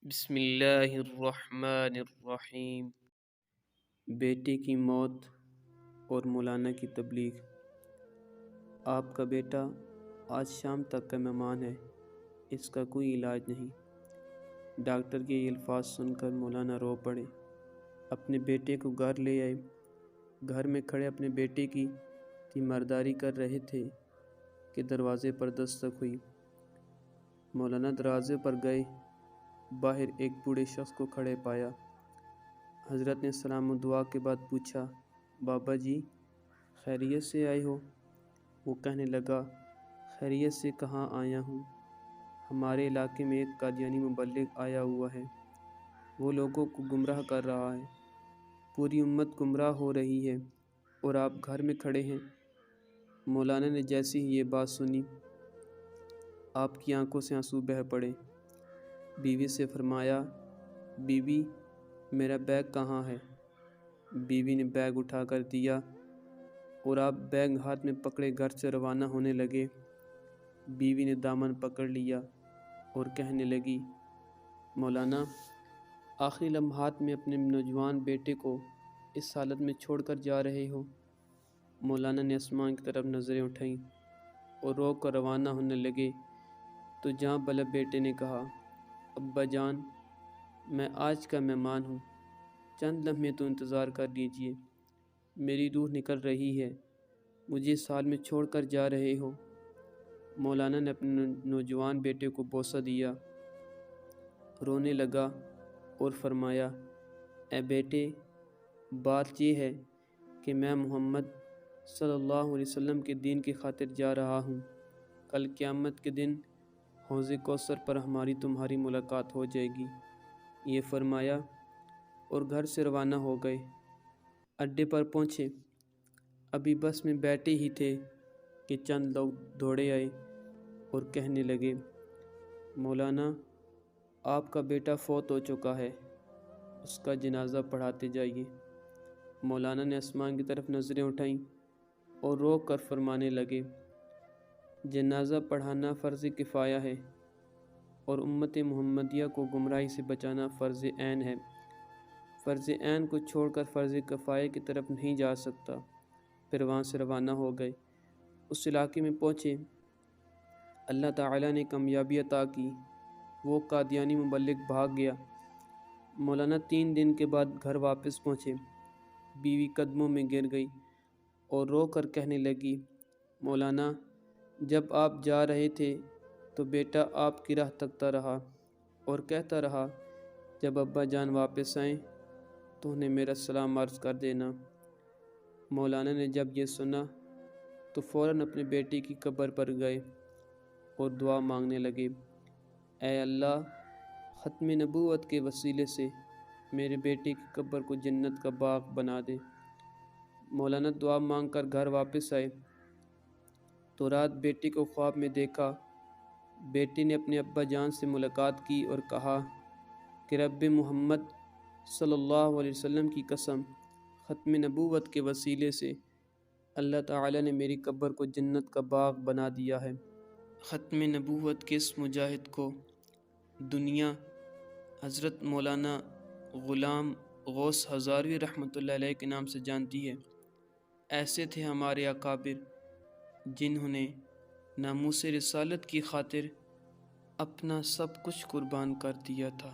بسم اللہ الرحمن الرحیم۔ بیٹے کی موت اور مولانا کی تبلیغ۔ آپ کا بیٹا آج شام تک کا مہمان ہے، اس کا کوئی علاج نہیں۔ ڈاکٹر کے یہ الفاظ سن کر مولانا رو پڑے، اپنے بیٹے کو گھر لے آئے۔ گھر میں کھڑے اپنے بیٹے کی تیمارداری کر رہے تھے کہ دروازے پر دستک ہوئی۔ مولانا دروازے پر گئے، باہر ایک بوڑھے شخص کو کھڑے پایا۔ حضرت نے سلام و دعا کے بعد پوچھا، بابا جی خیریت سے آئے ہو؟ وہ کہنے لگا، خیریت سے کہاں آیا ہوں، ہمارے علاقے میں ایک قادیانی مبلغ آیا ہوا ہے، وہ لوگوں کو گمراہ کر رہا ہے، پوری امت گمراہ ہو رہی ہے اور آپ گھر میں کھڑے ہیں۔ مولانا نے جیسی ہی یہ بات سنی، آپ کی آنکھوں سے آنسو بہہ پڑے۔ بیوی سے فرمایا، بیوی میرا بیگ کہاں ہے؟ بیوی نے بیگ اٹھا کر دیا اور آپ بیگ ہاتھ میں پکڑے گھر سے روانہ ہونے لگے۔ بیوی نے دامن پکڑ لیا اور کہنے لگی، مولانا آخری لمحات میں اپنے نوجوان بیٹے کو اس حالت میں چھوڑ کر جا رہے ہو؟ مولانا نے آسمان کی طرف نظریں اٹھائیں اور رو کر روانہ ہونے لگے تو جاں بلب بیٹے نے کہا، ابا جان میں آج کا مہمان ہوں، چند لمحے تو انتظار کر لیجئے، میری روح نکل رہی ہے، مجھے اس حال میں چھوڑ کر جا رہے ہو۔ مولانا نے اپنے نوجوان بیٹے کو بوسہ دیا، رونے لگا اور فرمایا، اے بیٹے بات یہ ہے کہ میں محمد صلی اللہ علیہ وسلم کے دین کی خاطر جا رہا ہوں، کل قیامت کے دن حوض کوثر پر ہماری تمہاری ملاقات ہو جائے گی۔ یہ فرمایا اور گھر سے روانہ ہو گئے۔ اڈے پر پہنچے، ابھی بس میں بیٹھے ہی تھے کہ چند لوگ دوڑے آئے اور کہنے لگے، مولانا آپ کا بیٹا فوت ہو چکا ہے، اس کا جنازہ پڑھاتے جائیے۔ مولانا نے آسمان کی طرف نظریں اٹھائیں اور رو کر فرمانے لگے، جنازہ پڑھانا فرض کفایہ ہے اور امت محمدیہ کو گمراہی سے بچانا فرض عین ہے، فرض عین کو چھوڑ کر فرض کفایہ کی طرف نہیں جا سکتا۔ پھر وہاں سے روانہ ہو گئے۔ اس علاقے میں پہنچے، اللہ تعالیٰ نے کامیابی عطا کی، وہ قادیانی مبلغ بھاگ گیا۔ مولانا 3 دن کے بعد گھر واپس پہنچے۔ بیوی قدموں میں گر گئی اور رو کر کہنے لگی، مولانا جب آپ جا رہے تھے تو بیٹا آپ کی راہ تکتا رہا اور کہتا رہا، جب ابا جان واپس آئیں تو انہیں میرا سلام عرض کر دینا۔ مولانا نے جب یہ سنا تو فوراً اپنے بیٹے کی قبر پر گئے اور دعا مانگنے لگے، اے اللہ ختم نبوت کے وسیلے سے میرے بیٹے کی قبر کو جنت کا باغ بنا دے۔ مولانا دعا مانگ کر گھر واپس آئے تو رات بیٹے کو خواب میں دیکھا۔ بیٹے نے اپنے ابا جان سے ملاقات کی اور کہا کہ رب محمد صلی اللہ علیہ وسلم کی قسم، ختم نبوت کے وسیلے سے اللہ تعالیٰ نے میری قبر کو جنت کا باغ بنا دیا ہے۔ ختم نبوت کے اس مجاہد کو دنیا حضرت مولانا غلام غوث ہزاروی رحمۃ اللہ علیہ کے نام سے جانتی ہے۔ ایسے تھے ہمارے اکابر جنہوں نے ناموس رسالت کی خاطر اپنا سب کچھ قربان کر دیا تھا۔